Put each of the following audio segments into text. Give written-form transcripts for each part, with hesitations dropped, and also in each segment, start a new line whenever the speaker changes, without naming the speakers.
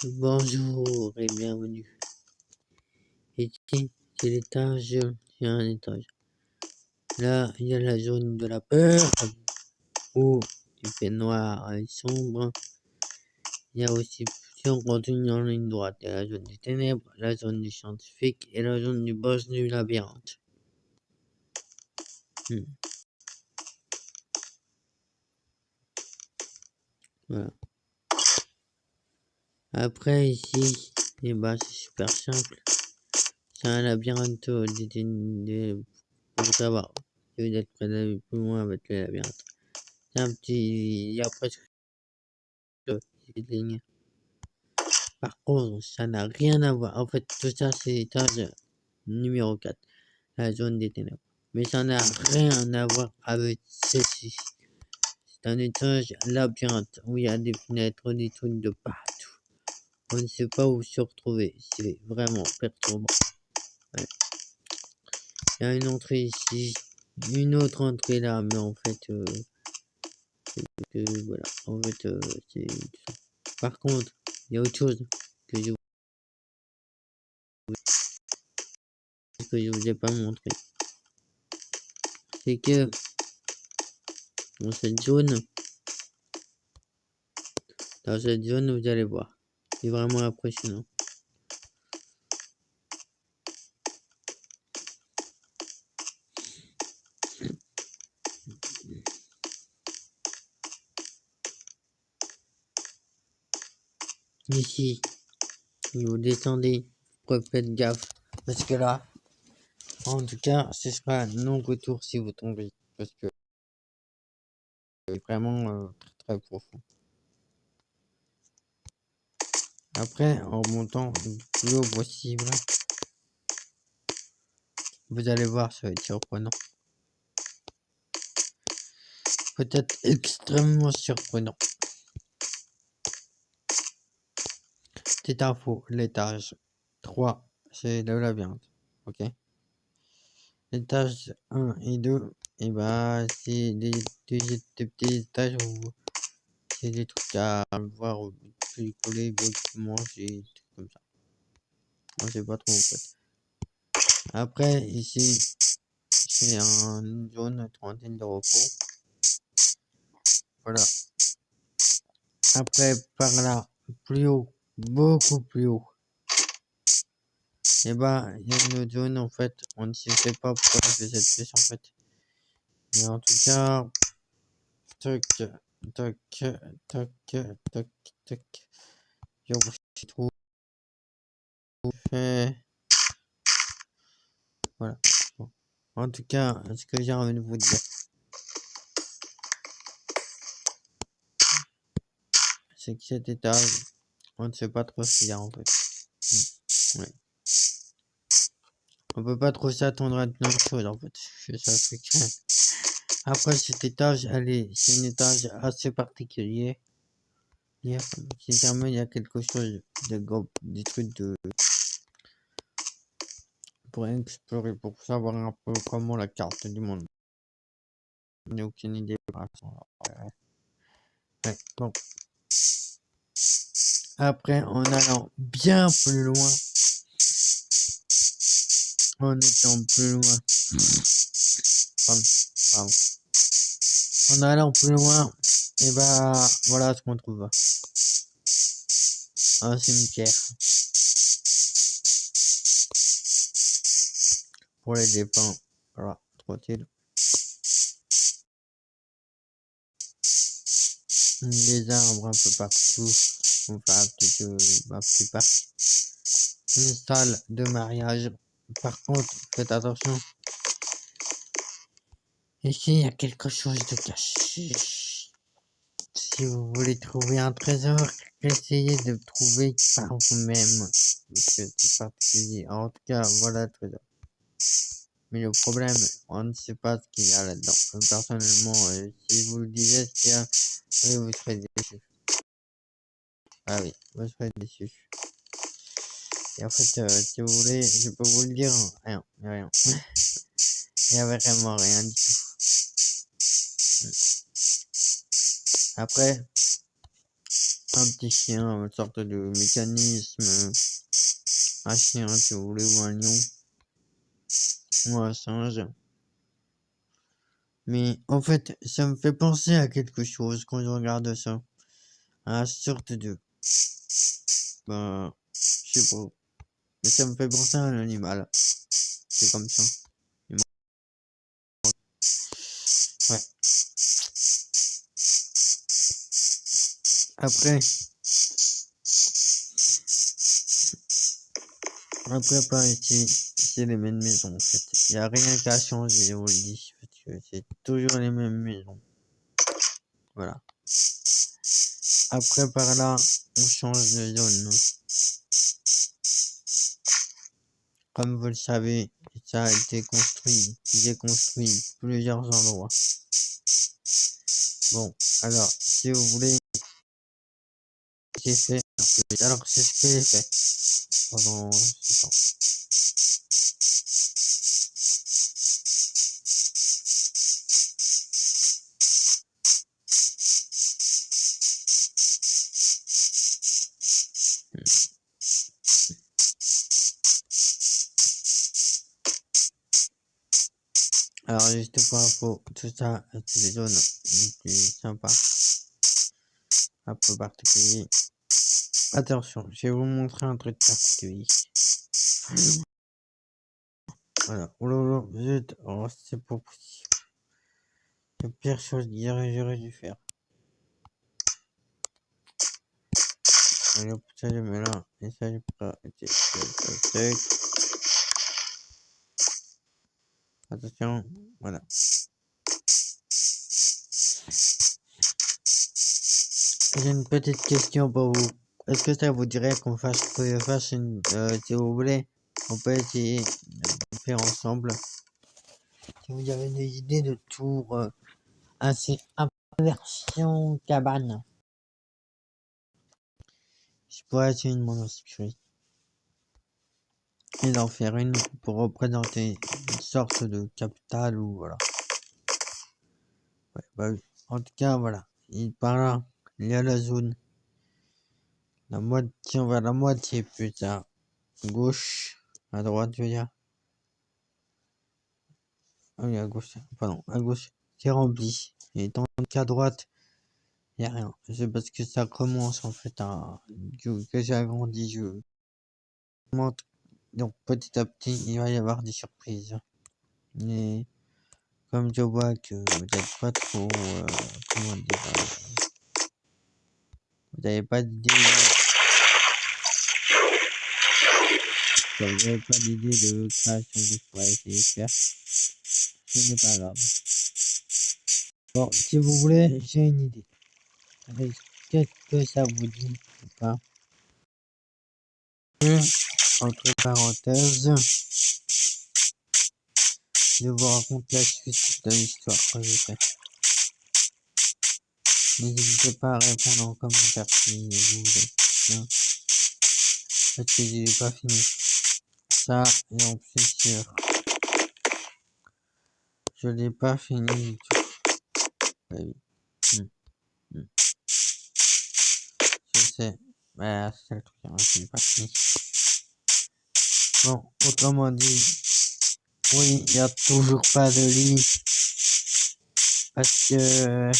Bonjour et bienvenue. Ici, c'est l'étage, il y a un étage. Là, il y a la zone de la peur, où il fait noir et sombre. Il y a aussi, si on continue en ligne droite, il y a la zone des ténèbres, la zone du scientifique et la zone du boss du labyrinthe. Voilà. Après, ici, et bah, c'est super simple. C'est un labyrinthe pour savoir. Si vous êtes prêt d'aller plus loin avec le labyrinthe. C'est un petit, il y a presque cette ligne. Par contre, ça n'a rien à voir. En fait, tout ça, c'est l'étage numéro 4, la zone des ténèbres. Mais ça n'a rien à voir avec ceci. C'est un étage labyrinthe où il y a des fenêtres, des trucs de partout. On ne sait pas où se retrouver. C'est vraiment perturbant. Ouais. Il y a une entrée ici, une autre entrée là, mais en fait, voilà. En fait, c'est. Par contre, il y a autre chose que je vous ai pas montré. C'est que dans cette zone, vous allez voir. C'est vraiment impressionnant. Ici, vous descendez, faites gaffe, parce que là, en tout cas, ce sera un non-retour si vous tombez, parce que c'est vraiment très profond. Après, en remontant le plus haut possible, vous allez voir, ça va être surprenant. Peut-être extrêmement surprenant. Petite info, l'étage 3, c'est le labyrinthe, ok? L'étage 1 et 2, et bah, c'est des petits étages où c'est des trucs à voir, bricoler, manger, des trucs comme ça. Moi, c'est pas trop en fait. Après, ici, c'est une zone trentaine de repos. Voilà. Après, par là, plus haut, beaucoup plus haut. Et bah, il y a une autre zone en fait. On ne sait pas pourquoi je fais cette pièce en fait. Mais en tout cas, toc, toc, toc, toc, toc. J'ai trop fait. Voilà. Bon. En tout cas, ce que j'ai envie de vous dire, c'est que cet étage, on ne sait pas trop ce qu'il y a en fait. Ouais. On peut pas trop s'attendre à plein de choses en fait. C'est ça le truc. Après cet étage, c'est un étage assez particulier. Si jamais il y a quelque chose des trucs pour explorer, pour savoir un peu comment la carte du monde. Je n'ai aucune idée pour l'instant. Ouais, bon. Après, en allant bien plus loin, en étant plus loin, pardon. En allant plus loin, et bah voilà ce qu'on trouve. Un cimetière. Pour les défunts. Voilà, tranquille. Des arbres un peu partout. Enfin, un petit parc. Une salle de mariage. Par contre, faites attention. Ici, il y a quelque chose de caché. Si vous voulez trouver un trésor, essayez de le trouver par vous-même. Parce que c'est particulier. En tout cas, voilà le trésor. Mais le problème, on ne sait pas ce qu'il y a là-dedans. Personnellement, si vous le disiez ce qu'il y a, oui, vous serez déçu. Ah oui, vous serez déçu. Et en fait, si vous voulez, je peux vous le dire, rien, rien. Il n'y avait vraiment rien du tout. Après, un petit chien, une sorte de mécanisme, un chien si vous voulez, ou un lion, ou un singe. Mais en fait, ça me fait penser à quelque chose quand je regarde ça. À une sorte de... Ben, je sais pas. Mais ça me fait penser à un animal. C'est comme ça. Ouais. Après, par ici, c'est les mêmes maisons en fait. Il n'y a rien qu'à changer, je vous le dis. Parce que c'est toujours les mêmes maisons. Voilà. Après, par là, on change de zone. Comme vous le savez, ça a été construit. J'ai construit plusieurs endroits. Bon, alors, si vous voulez, j'ai fait. Alors, c'est ce que j'ai fait pendant ce temps. Alors, juste pour info, tout ça, c'est des zones plus sympas, un peu particulier. Attention, je vais vous montrer un truc particulier. Voilà. Oh là là, zut, oh, c'est pas possible. La pire chose j'aurais dû faire. Allez, hop, ça je mets là, et ça je prends. Attention, voilà. J'ai une petite question pour vous. Est-ce que ça vous dirait qu'on fasse une, si vous voulez, on peut essayer de faire ensemble. Si vous avez des idées de tours assez version cabane, je pourrais essayer de m'en inspirer et d'en faire une pour représenter une sorte de capitale ou voilà. Ouais, bah oui. En tout cas, voilà. Et par là, il y a la zone. La moitié, on va la moitié plus tard. Gauche, à droite, je veux dire. Ah oui, à gauche, pardon, à gauche, c'est rempli. Et tant qu'à droite, il n'y a rien. C'est parce que ça commence en fait à... que j'ai agrandi, je monte. Donc petit à petit, il va y avoir des surprises. Mais comme je vois que vous n'êtes pas trop... comment dire... vous n'avez pas d'idée... vous n'avez pas d'idée de création que je pourrais essayer de faire. Ce n'est pas grave. Bon, si vous voulez, j'ai une idée. Qu'est-ce que ça vous dit ou pas? Entre parenthèses, je vous raconte la suite de l'histoire que j'ai fait. N'hésitez pas à répondre en commentaire si vous voulez. Bien. Parce que je n'ai pas fini. Ça, et en plus sûr. Je l'ai pas fini du tout. Bah oui. Je sais. Bah, c'est le truc, hein, je l'ai pas fini. Bon, autrement dit, oui, il n'y a toujours pas de lit. Parce que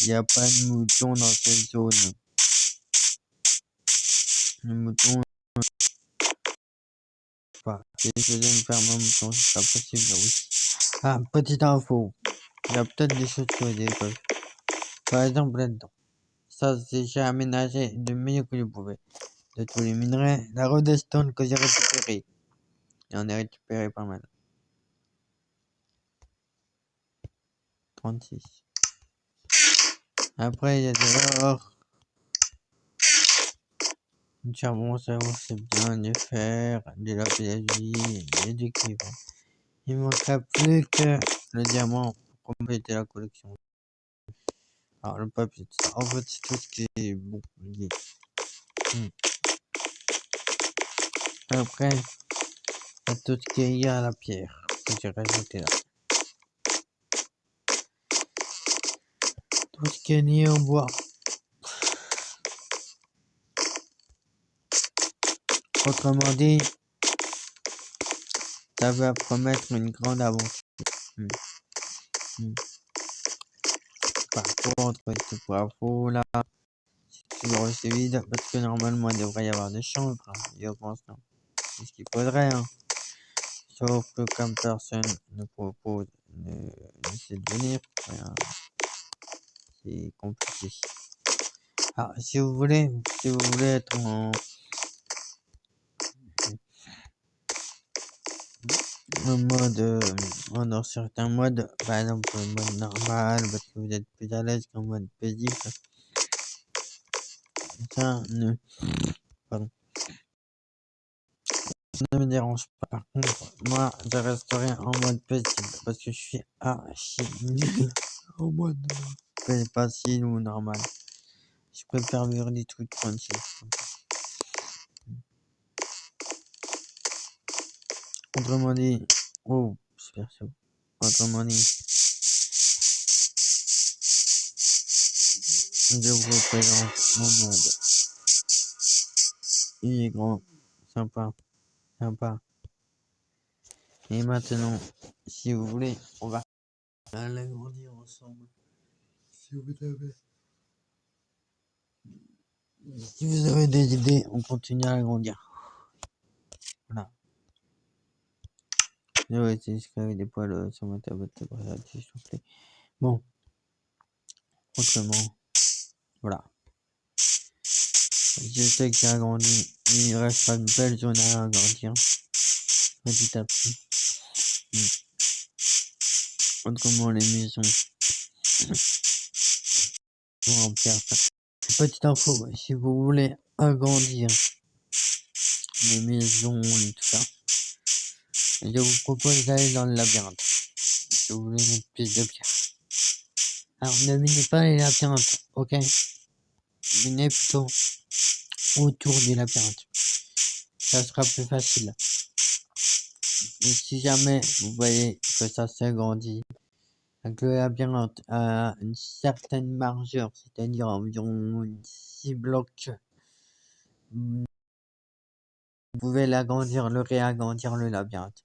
il n'y a pas de mouton dans cette zone. Le mouton, pas. Si je faisais une ferme en mouton, c'est pas possible, oui. Ah, petite info. Il y a peut-être des choses que vous peuvent. Par exemple, là-dedans. Ça, c'est j'ai aménagé du mieux que je pouvais. De tous les minerais, la redstone que j'ai récupérée. Et on a récupéré pas mal. 36. Après, il y a de l'or. Du charbon, ça c'est bien, du fer, du lapis lazuli et du cuivre. Il ne manquerait plus que le diamant pour compléter la collection. Alors, le papier, tout ça. En fait, c'est tout ce qui est bon. Après, il y a tout ce qui est lié à la pierre que j'ai rajouté là. escalier en bois. Autrement dit, ça va promettre une grande aventure. Par contre, c'est pas faux là. C'est toujours aussi vide parce que normalement il devrait y avoir des chambres. Je pense non. C'est ce qu'il faudrait. Hein. Sauf que comme personne ne propose, ne sait de venir, c'est compliqué. Alors, si vous voulez être en mode, dans certains modes, par exemple le mode normal, parce que vous êtes plus à l'aise qu'en mode paisible, ça ne me dérange pas. Par contre, moi, je resterai en mode paisible, parce que je suis archi nul en mode facile ou normal. Je préfère vivre des trucs tranquilles. Autrement dit, oh, super chaud. Autrement dit, je vous présente mon monde. Il est grand, sympa. Et maintenant, si vous voulez, on va l'agrandir ensemble. Si vous avez des idées, on continue à l'agrandir. Voilà. Je vais essayer de avec des poils sur ma tablette, s'il vous plaît. Bon, autrement, voilà. Je sais que j'ai agrandi, il restera une belle zone à agrandir, petit à petit. Autrement, les maisons vont en pierre. Petite info, si vous voulez agrandir les maisons et tout ça, je vous propose d'aller dans le labyrinthe. Si vous voulez une pièce de pierre. Alors, ne minez pas les labyrinthes, ok? Minez plutôt autour du labyrinthe. Ça sera plus facile. Et si jamais vous voyez que ça s'agrandit, que le labyrinthe a une certaine largeur, c'est-à-dire environ 6 blocs, vous pouvez l'agrandir, le réagrandir le labyrinthe.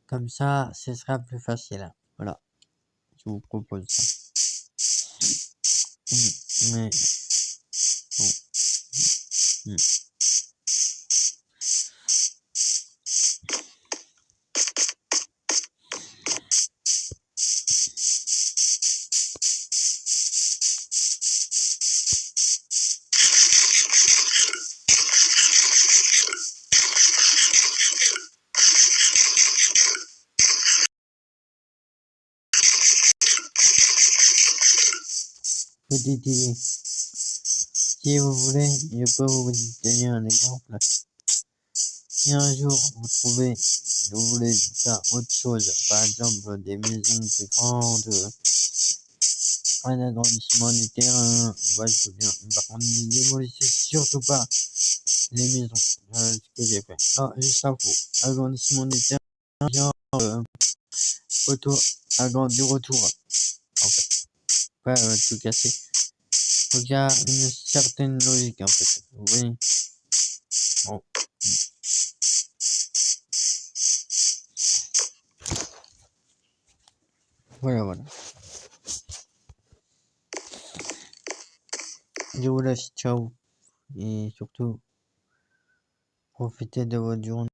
Comme ça, ce sera plus facile. Voilà. Je vous propose ça. Mais bon. Petite idée. Si vous voulez, je peux vous donner un exemple. Si un jour vous voulez faire autre chose, par exemple des maisons plus grandes, un agrandissement du terrain, bah, je veux bien. Par contre, ne démolissez surtout pas les maisons. Ce que j'ai fait. Ah, juste info. Agrandissement du terrain, genre, auto agrandir retour. En fait. Pas tout casser. Donc il y a une certaine logique en fait. Vous voyez. Bon. Voilà. Je vous laisse, ciao. Et surtout, profitez de votre journée.